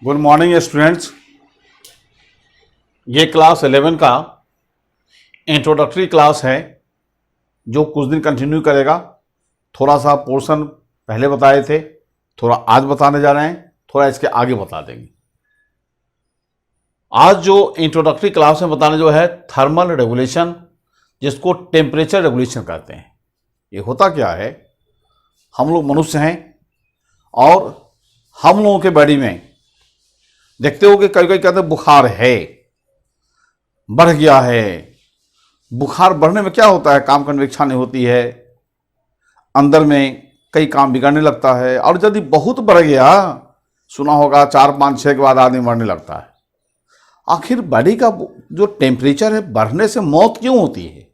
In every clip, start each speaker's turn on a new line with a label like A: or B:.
A: Good morning students. ये class 11 का introductory class है जो कुछ दिन कंटिन्यू करेगा। थोड़ा सा पोर्शन पहले बताए थे, थोड़ा आज बताने जा रहे हैं, थोड़ा इसके आगे बता देंगे। आज जो इंट्रोडक्टरी क्लास में बताने जो है थर्मल रेगुलेशन, जिसको टेम्परेचर रेगुलेशन कहते हैं। ये होता क्या है, हम लोग मनुष्य हैं और हम लोगों के बॉडी में देखते हो कि कई कई कहते हैं बुखार है, बढ़ गया है। बुखार बढ़ने में क्या होता है, काम करने में इच्छा नहीं होती है, अंदर में कई काम बिगड़ने लगता है। और यदि बहुत बढ़ गया, सुना होगा 4, 5, 6 के बाद आदमी मरने लगता है। आखिर बॉडी का जो टेम्परेचर है बढ़ने से मौत क्यों होती है?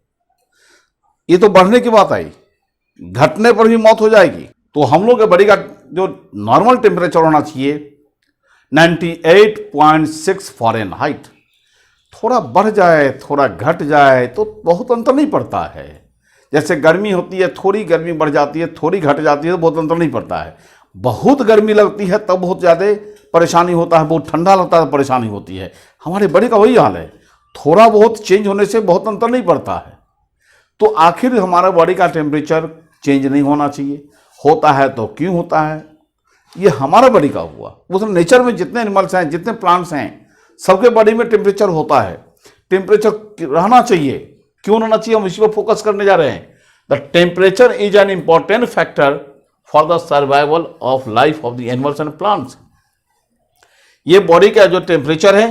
A: ये तो बढ़ने की बात आई, घटने पर भी मौत हो जाएगी। तो हम लोग के बॉडी का जो नॉर्मल टेम्परेचर होना चाहिए 98.6 फ़ारेनहाइट। थोड़ा बढ़ जाए थोड़ा घट जाए तो बहुत अंतर नहीं पड़ता है। जैसे गर्मी होती है, थोड़ी गर्मी बढ़ जाती है, थोड़ी घट जाती है तो बहुत अंतर नहीं पड़ता है। बहुत गर्मी लगती है तब बहुत ज़्यादा परेशानी होता है, बहुत ठंडा लगता है तो परेशानी होती है। हमारे बॉडी का वही हाल है, थोड़ा बहुत चेंज होने से बहुत अंतर नहीं पड़ता है। तो आखिर हमारा बॉडी का टेम्परेचर चेंज नहीं होना चाहिए, होता है तो क्यों होता है? ये हमारा बॉडी का हुआ। उस नेचर में जितने एनिमल्स हैं, जितने प्लांट्स हैं, सबके बॉडी में टेम्परेचर होता है। टेम्परेचर रहना चाहिए, क्यों रहना चाहिए, हम इसी पर फोकस करने जा रहे हैं। The temperature is an important factor for the survival of life of the animals and plants. ये बॉडी का जो टेम्परेचर है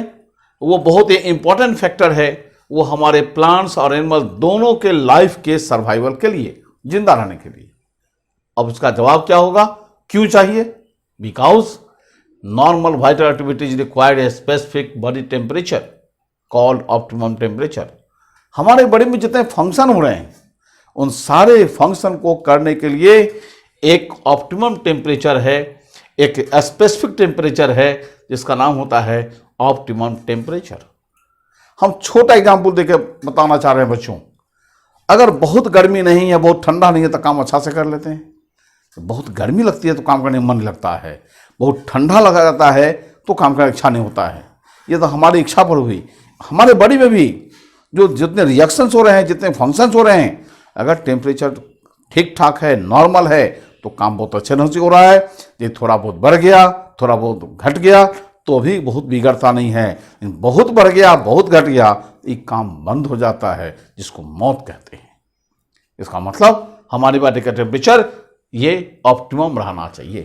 A: वो बहुत ही इंपॉर्टेंट फैक्टर है, वो हमारे प्लांट्स और एनिमल्स दोनों के लाइफ के सर्वाइवल के लिए, जिंदा रहने के लिए। अब इसका जवाब क्या होगा, क्यों चाहिए? Because normal vital activities required a specific body temperature called optimum temperature. हमारे बॉडी में जितने फंक्शन हो रहे हैं उन सारे फंक्शन को करने के लिए एक ऑप्टिमम टेम्परेचर है, एक स्पेसिफिक टेम्परेचर है जिसका नाम होता है ऑप्टिमम टेम्परेचर। हम छोटा एग्जाम्पल देकर बताना चाह रहे हैं बच्चों। अगर बहुत गर्मी नहीं है, बहुत ठंडा नहीं है तो काम अच्छा से कर लेते हैं। बहुत गर्मी लगती है तो काम करने में मन नहीं लगता है, बहुत ठंडा लगा जाता है तो काम करने की इच्छा नहीं होता है। ये तो हमारी इच्छा पर हुई। हमारे बॉडी में भी जो जितने रिएक्शंस हो रहे हैं, जितने फंक्शंस हो रहे हैं, अगर टेम्परेचर ठीक ठाक है, नॉर्मल है तो काम बहुत अच्छे ढंग से हो रहा है। ये थोड़ा बहुत बढ़ गया, थोड़ा बहुत घट गया तो भी बहुत बिगड़ता नहीं है। बहुत बढ़ गया, बहुत घट गया, ये काम बंद हो जाता है, जिसको मौत कहते हैं। इसका मतलब हमारी बॉडी का टेम्परेचर ये ऑप्टिमम रहना चाहिए।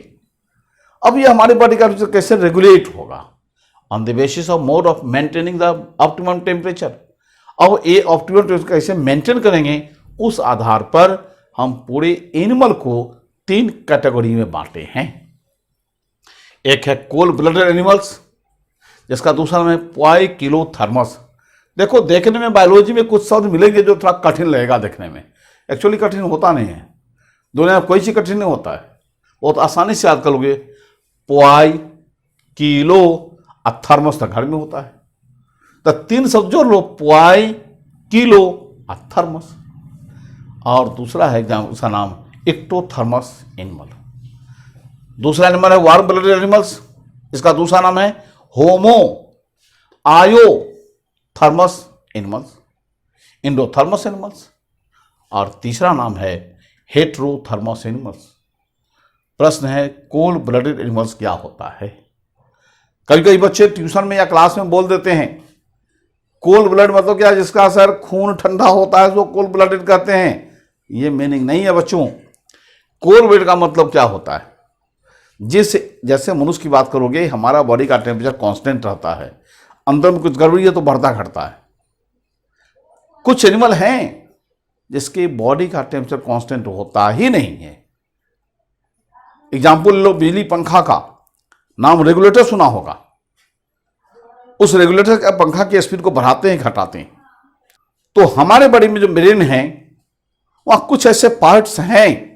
A: अब ये हमारी बॉडी का टेम्परेचर कैसे रेगुलेट होगा? On the basis of mode of maintaining the optimum temperature. अब ये ऑप्टिमम टेम्परेचर कैसे मेंटेन करेंगे, उस आधार पर हम पूरे एनिमल को 3 कैटेगरी में बांटे हैं। एक है कोल्ड ब्लडेड एनिमल्स, जिसका दूसरा नाम है पोइकिलोथर्मस। देखो, देखने में बायोलॉजी में कुछ शब्द मिलेंगे जो थोड़ा कठिन लगेगा देखने में, एक्चुअली कठिन होता नहीं है। दुनिया में कोई चीज कठिन नहीं होता है, बहुत आसानी से याद कर लोगे। पोआई, किलो और थर्मस तक घर में होता है। तो 3 शब्द जोड़ लो, पोआई, किलो और थर्मस। और दूसरा है उसका नाम एक्टोथर्मस एनिमल। दूसरा एनिमल है वार्म ब्लडेड एनिमल्स, इसका दूसरा नाम है होमो आयोथर्मस एनिमल्स, इंडोथर्मस एनिमल्स। और तीसरा नाम है हेट्रोथर्मस एनिमल्स। प्रश्न है कोल्ड ब्लडेड एनिमल्स क्या होता है? कई कई बच्चे ट्यूशन में या क्लास में बोल देते हैं कोल्ड ब्लड मतलब क्या, जिसका सर खून ठंडा होता है तो कोल्ड ब्लडेड कहते हैं। ये मीनिंग नहीं है बच्चों। कोल्ड ब्लड का मतलब क्या होता है, जैसे मनुष्य की बात करोगे, हमारा बॉडी का टेम्परेचर कांस्टेंट रहता है, अंदर में कुछ गड़बड़ी है तो बढ़ता घटता है। कुछ एनिमल हैं जिसके बॉडी का टेम्परेचर कांस्टेंट होता ही नहीं है। एग्जाम्पल लो, बिजली पंखा का नाम रेगुलेटर सुना होगा। उस रेगुलेटर का पंखा की स्पीड को बढ़ाते हैं, घटाते हैं। तो हमारे बॉडी में जो ब्रेन है, वहां कुछ ऐसे पार्ट्स हैं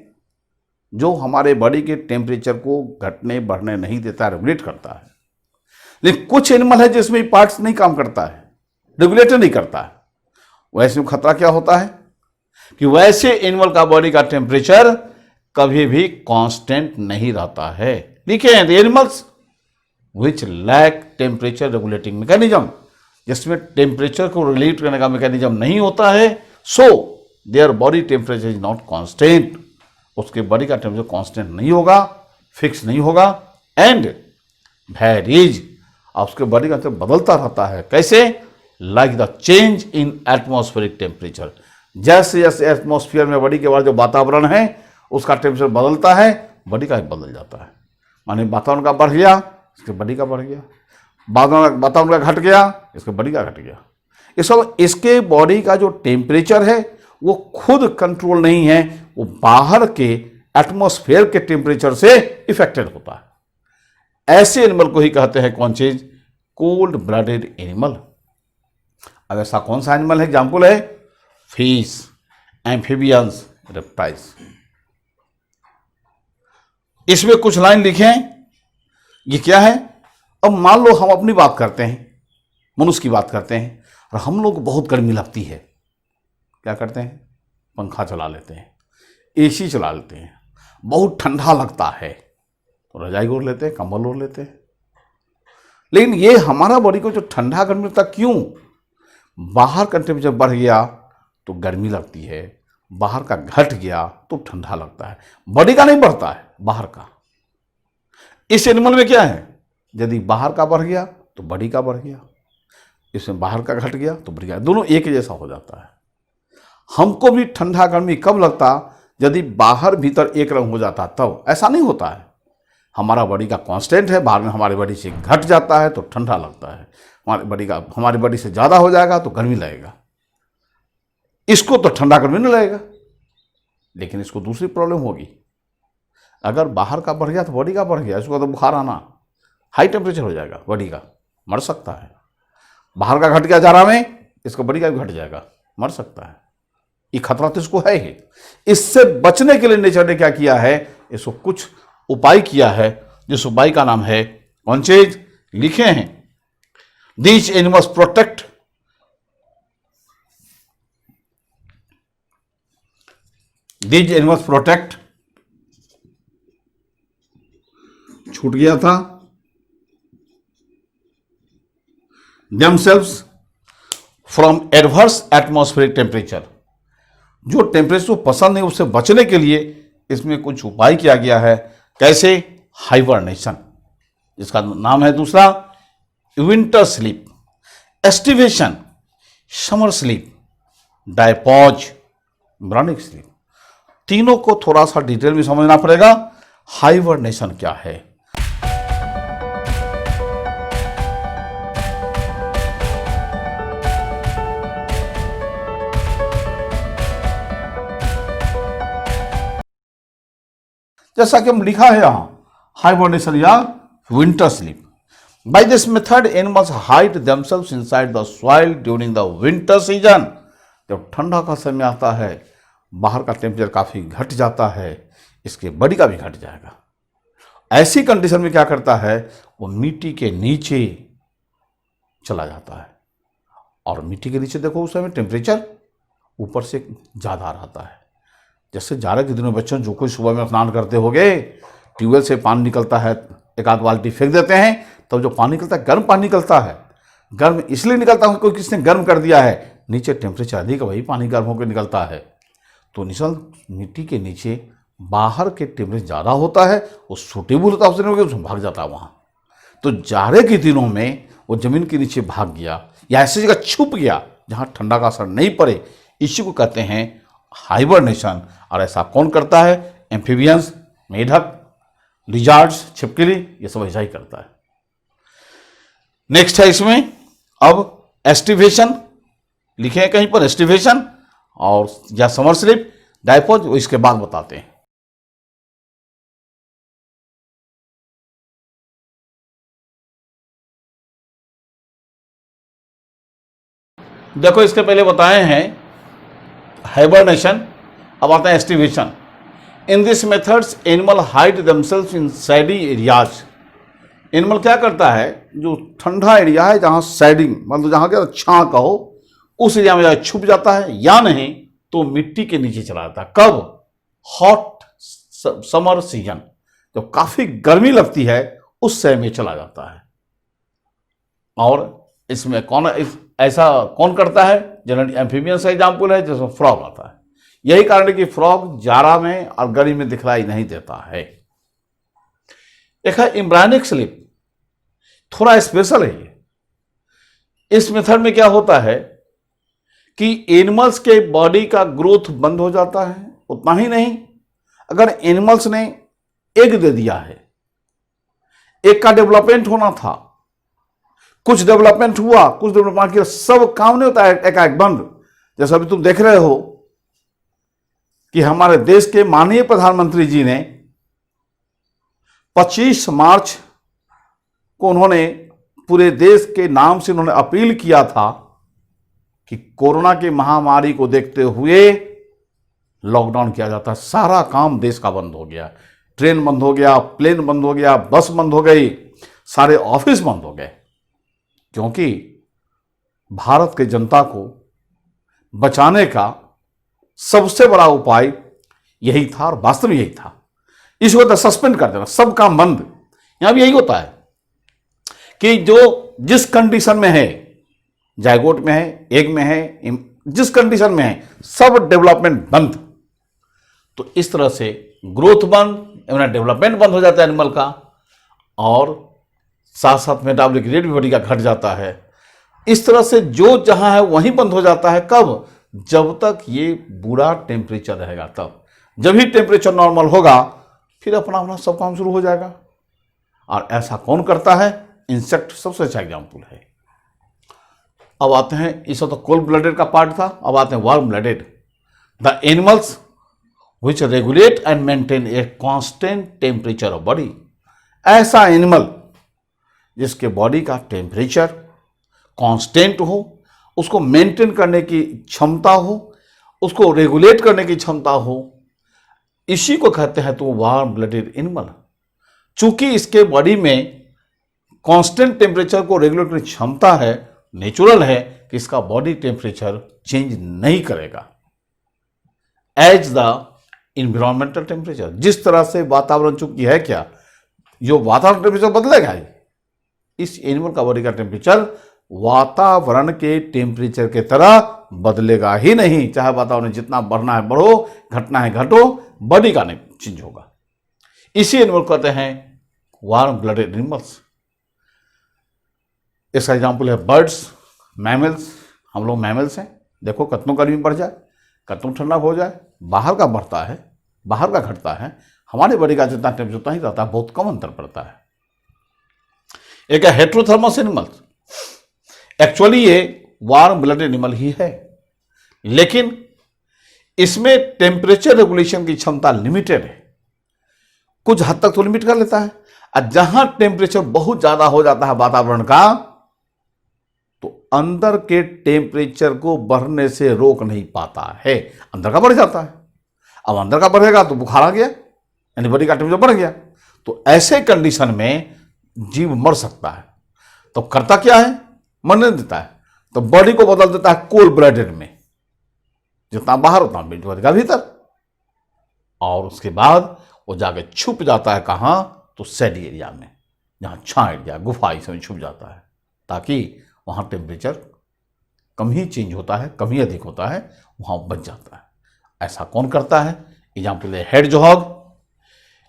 A: जो हमारे बॉडी के टेम्परेचर को घटने बढ़ने नहीं देता, रेगुलेट करता है। लेकिन कुछ एनिमल है जिसमें पार्ट्स नहीं काम करता है, रेगुलेटर नहीं करता है। वैसे खतरा क्या होता है कि वैसे एनिमल का बॉडी का टेम्परेचर कभी भी कांस्टेंट नहीं रहता है। लिखे हैं animals which lack temperature regulating mechanism, जिसमें टेम्परेचर को रेगुलेट करने का मैकेनिज्म नहीं होता है, so their body temperature is not constant, उसके बॉडी का टेम्परेचर कांस्टेंट नहीं होगा, फिक्स नहीं होगा, एंड वेरीज, उसके बॉडी का टेम्परेचर बदलता रहता है। कैसे? Like the change in atmospheric temperature, जैसे जैसे एटमॉस्फेयर में बॉडी के बाद जो वातावरण है उसका टेम्परेचर बदलता है, बॉडी का बदल जाता है। माने वातावरण का बढ़ गया, इसके बॉडी का बढ़ गया, वातावरण का घट गया, इसके बॉडी का घट गया। ये सब इसके बॉडी का जो टेम्परेचर है वो खुद कंट्रोल नहीं है, वो बाहर के एटमॉस्फेयर के टेम्परेचर से इफेक्टेड होता है। ऐसे एनिमल को ही कहते हैं कौन चीज? Cold blooded animal. अब ऐसा कौन सा एनिमल है? एग्जाम्पल है फिश, एम्फीबियंस, रेप्टाइल्स। इसमें कुछ लाइन लिखें, ये क्या है? अब मान लो हम अपनी बात करते हैं, मनुष्य की बात करते हैं, और हम लोग को बहुत गर्मी लगती है, क्या करते हैं? पंखा चला लेते हैं, एसी चला लेते हैं। बहुत ठंडा लगता है तो रजाई ओढ़ लेते हैं, कंबल ओढ़ लेते हैं। लेकिन ये हमारा बॉडी को जो ठंडा गर्मी लगता, क्यों? बाहर का टेम्परेचर बढ़ गया तो गर्मी लगती है, बाहर का घट गया तो ठंडा लगता है, बॉडी का नहीं बढ़ता है, बाहर का। इस एनिमल में क्या है? यदि बाहर का बढ़ गया तो बॉडी का बढ़ गया, इसमें बाहर का घट गया तो बॉडी का, दोनों एक जैसा हो जाता है। हमको भी ठंडा गर्मी कब लगता? यदि बाहर भीतर एक रंग हो जाता तब। ऐसा नहीं होता है, हमारा बॉडी का कांस्टेंट है, बाहर में हमारी बॉडी से घट जाता है तो ठंडा लगता है, हमारी बॉडी से ज़्यादा हो जाएगा तो गर्मी लगेगा। इसको तो ठंडा गर्मी नहीं लगेगा, लेकिन इसको दूसरी प्रॉब्लम होगी। अगर बाहर का बढ़ गया तो बॉडी का बढ़ गया, इसको तो बुखार आना, हाई टेम्परेचर हो जाएगा, बॉडी का मर सकता है। बाहर का घट गया जाड़ा में, इसको बॉडी का भी घट जाएगा, मर सकता है। ये खतरा तो इसको है ही। इससे बचने के लिए नेचर ने क्या किया है? इसको कुछ उपाय किया है, जिस उपाय का नाम है कौन चीज? लिखे हैं, दीज एनिमल्स प्रोटेक्ट छूट गया था themselves from adverse atmospheric temperature. जो टेम्परेचर को पसंद नहीं, उससे बचने के लिए इसमें कुछ उपाय किया गया है। कैसे? हाइबरनेशन, जिसका नाम है दूसरा winter sleep, aestivation, summer sleep, diapause, ब्रानिक स्लीप। तीनों को थोड़ा सा डिटेल में समझना पड़ेगा। हाइबरनेशन क्या है? जैसा कि हम लिखा है यहां, हाइबरनेशन या winter sleep. By this method animals hide themselves inside the soil during the winter season. जब ठंडा का समय आता है, बाहर का टेम्परेचर काफी घट जाता है, इसके बॉडी का भी घट जाएगा। ऐसी कंडीशन में क्या करता है? वो मिट्टी के नीचे चला जाता है, और मिट्टी के नीचे देखो उस समय टेम्परेचर ऊपर से ज्यादा रहता है। जैसे जाड़े के दिनों बच्चों, जो कोई सुबह में स्नान करते होंगे, ट्यूबवेल से पानी निकलता है, एक आध बाल्टी फेंक देते हैं, तब तो जो पानी निकलता है गर्म पानी निकलता है। गर्म इसलिए निकलता है कोई किसने गर्म कर दिया है, नीचे टेम्परेचर अधिक है, वही पानी गर्म होकर निकलता है। तो मिट्टी के नीचे बाहर के टेम्परेचर ज़्यादा होता है, वो सूटेबल होता है, उसमें भाग जाता है वहाँ। तो जाड़े के दिनों में वो जमीन के नीचे भाग गया या ऐसी जगह छुप गया जहाँ ठंडा का असर नहीं पड़े, इसी को कहते हैं हाइबरनेशन। और ऐसा कौन करता है? एम्फीबियंस, मेढक, लिजार्ड्स, छिपकली, ये सब ऐसा ही करता है। नेक्स्ट है इसमें अब एस्टिवेशन, लिखे हैं कहीं पर एस्टिवेशन और या समर स्लीप, डायपॉज, वो इसके बाद बताते हैं। देखो इसके पहले बताए हैं हाइबरनेशन, अब आता है aestivation. In this methods animal hide themselves in सैडी areas. Animal क्या करता है? जो ठंडा एरिया है, जहाँ सैडिंग मतलब जहाँ क्या छां का हो, उस एरिया में जाकर छुप जाता है, या नहीं तो मिट्टी के नीचे चला जाता है। कब? हॉट समर सीजन, जब काफी गर्मी लगती है उस समय में चला जाता है। और इसमें ऐसा कौन करता है? जनरली एम्फीबियंस एग्जाम्पल है जिसमें फ्रॉग आता है। यही कारण है कि फ्रॉग जाड़ा में और गर्मी में दिखलाई नहीं देता है। एक है एम्ब्रायनिक स्लीप, थोड़ा स्पेशल है ये। इस मेथड में क्या होता है कि एनिमल्स के बॉडी का ग्रोथ बंद हो जाता है। उतना ही नहीं, अगर एनिमल्स ने एग दे दिया है, एग का डेवलपमेंट होना था, कुछ डेवलपमेंट हुआ, कुछ डेवलपमेंट किया, सब काम नहीं होता है एक बंद। जैसा अभी तुम देख रहे हो कि हमारे देश के माननीय प्रधानमंत्री जी ने 25 मार्च को उन्होंने पूरे देश के नाम से उन्होंने अपील किया था कि कोरोना की महामारी को देखते हुए लॉकडाउन किया जाता है। सारा काम देश का बंद हो गया, ट्रेन बंद हो गया, प्लेन बंद हो गया, बस बंद हो गई, सारे ऑफिस बंद हो गए, क्योंकि भारत के जनता को बचाने का सबसे बड़ा उपाय यही था और वास्तव में यही था। इसको तो सस्पेंड कर देना, सब काम बंद। यहां भी यही होता है कि जो जिस कंडीशन में है, जायगोट में है, एग में है, जिस कंडीशन में है, सब डेवलपमेंट बंद। तो इस तरह से ग्रोथ बंद, डेवलपमेंट बंद हो जाता है एनिमल का, और साथ साथ मेटाबॉलिक रेट भी बॉडी का घट जाता है। इस तरह से जो जहां है वहीं बंद हो जाता है। कब? जब तक ये बुरा टेम्परेचर रहेगा तब। जब ही टेम्परेचर नॉर्मल होगा फिर अपना अपना सब काम शुरू हो जाएगा। और ऐसा कौन करता है? इंसेक्ट सबसे अच्छा एग्जाम्पल है। अब आते हैं, इस तो कोल्ड ब्लडेड का पार्ट था, अब आते हैं warm blooded. The animals which regulate and maintain a constant temperature of body. ऐसा एनिमल जिसके बॉडी का टेम्परेचर कांस्टेंट हो, उसको मेंटेन करने की क्षमता हो, उसको रेगुलेट करने की क्षमता हो, इसी को कहते हैं तो वार्म ब्लडेड एनिमल। चूंकि इसके बॉडी में कांस्टेंट टेम्परेचर को रेगुलेट करने की क्षमता है, नेचुरल है कि इसका बॉडी टेम्परेचर चेंज नहीं करेगा एज द इन्वायरमेंटल टेम्परेचर। जिस तरह से वातावरण चूंकि है क्या, जो वातावरण टेम्परेचर बदलेगा ही, इस एनिमल का बॉडी का टेम्परेचर वातावरण के टेम्परेचर के तरह बदलेगा ही नहीं। चाहे वातावरण जितना बढ़ना है बढ़ो, घटना है घटो, बॉडी का नहीं चेंज होगा। इसी एनिमल कहते हैं वार्म ब्लडेड एनिमल्स। इसका एग्जाम्पल है बर्ड्स, मैमल्स। हम लोग मैमल्स हैं, देखो कतनों गर्मी बढ़ जाए, कतनों ठंडा हो जाए, बाहर का बढ़ता है, बाहर का घटता है, हमारे बॉडी का जितना टेम्परेचर उतना ही रहता है, बहुत कम अंतर पड़ता है। एक है हेट्रोथर्मस एनिमल्स। एक्चुअली ये वार्म ब्लड एनिमल ही है, लेकिन इसमें टेम्परेचर रेगुलेशन की क्षमता लिमिटेड है, कुछ हद तक तो लिमिट कर लेता है। और जहां टेम्परेचर बहुत ज्यादा हो जाता है वातावरण का, तो अंदर के टेम्परेचर को बढ़ने से रोक नहीं पाता है, अंदर का बढ़ जाता है। अब अंदर का बढ़ेगा तो बुखार आ गया, यानी बॉडी का टेम्परेचर बढ़ गया। तो ऐसे कंडीशन में जीव मर सकता है। तो करता क्या है? मरने देता है, तो बॉडी को बदल देता है कोल्ड ब्लडेड में, जितना बाहर उतना बॉडी का भीतर। और उसके बाद वो जाके छुप जाता है कहां? तो सैडी एरिया में, जहां छां एरिया, गुफा इसमें छुप जाता है, ताकि वहां टेम्परेचर कम ही चेंज होता है, कम ही अधिक होता है, वहां बच जाता है। ऐसा कौन करता है? एग्जाम्पल है हेडजहॉग,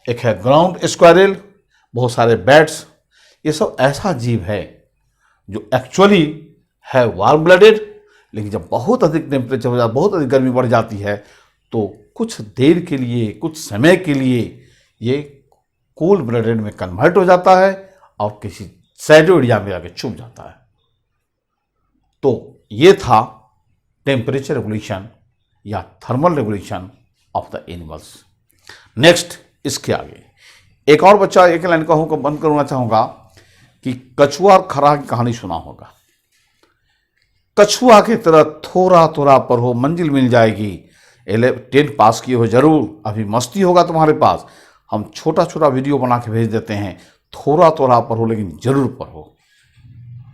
A: एक है ग्राउंड स्क्वायरल, बहुत सारे बैट्स। ये सब ऐसा जीव है जो एक्चुअली है वार्म ब्लडेड, लेकिन जब बहुत अधिक टेम्परेचर हो जाता, बहुत अधिक गर्मी बढ़ जाती है, तो कुछ देर के लिए, कुछ समय के लिए ये कोल्ड ब्लडेड में कन्वर्ट हो जाता है और किसी शैडो एरिया में जाके छुप जाता है। तो ये था टेम्परेचर रेगुलेशन या thermal regulation of the animals. Next, इसके आगे एक और बच्चा, एक लाइन कहूँगा, बंद करना चाहूँगा कि कछुआ और खरहा की कहानी सुना होगा। कछुआ की तरह थोड़ा थोड़ा पढ़ो, मंजिल मिल जाएगी। 10th पास किए हो जरूर, अभी मस्ती होगा तुम्हारे पास। हम छोटा छोटा वीडियो बना के भेज देते हैं, थोड़ा थोड़ा पढ़ो लेकिन जरूर पढ़ो,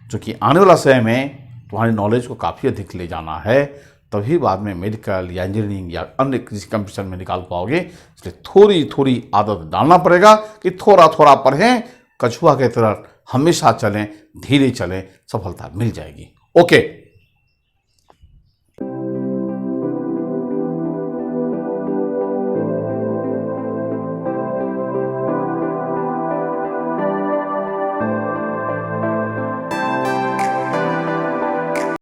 A: क्योंकि आने वाला समय में तुम्हारी नॉलेज को काफ़ी अधिक ले जाना है, तभी बाद में मेडिकल या इंजीनियरिंग या अन्य किसी कंपटीशन में निकाल पाओगे। इसलिए थोड़ी थोड़ी आदत डालना पड़ेगा कि थोड़ा थोड़ा पढ़ें, कछुआ की तरह हमेशा चलें, धीरे चलें, सफलता मिल जाएगी। ओके।